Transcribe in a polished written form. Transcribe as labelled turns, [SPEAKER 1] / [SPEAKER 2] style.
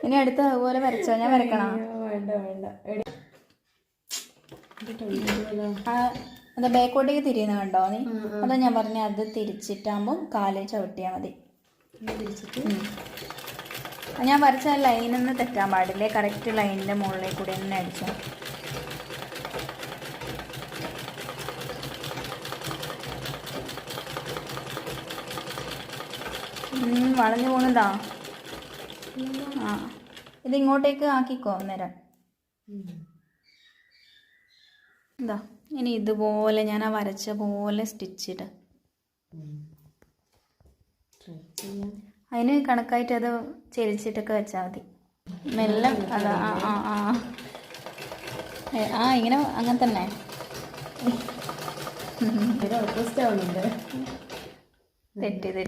[SPEAKER 1] ഇനി അടുത്ത് അതുപോലെ വരച്ചോ? ഞാൻ വരക്കണം?
[SPEAKER 2] വേണ്ട വേണ്ട.
[SPEAKER 1] അത് ബാക്കോട്ടേക്ക് തിരിയുന്ന കണ്ടോ നീ? അതാ ഞാൻ പറഞ്ഞ, അത് തിരിച്ചിട്ടാകുമ്പോൾ കാല് ചവിട്ടിയാൽ മതി. ഞാൻ വരച്ച ലൈനൊന്നും തെറ്റാൻ പാടില്ലേ, കറക്റ്റ് ലൈനിൻ്റെ മുകളിലേക്ക് കൂടി തന്നെ അടിച്ചോ. വളഞ്ഞു പോണതാ. ആ, ഇതിങ്ങോട്ടേക്ക് ആക്കിക്കോ അന്നേരം. എന്താ ഇനി ഇതുപോലെ ഞാൻ ആ വരച്ച പോലെ സ്റ്റിച്ചിട്ട് അതിന് കണക്കായിട്ട് അത് ചെരിച്ചിട്ടൊക്കെ വെച്ചാൽ മതി. മെല്ലെ അതാ. ഇങ്ങനെ അങ്ങനെ തന്നെ. തെറ്റി.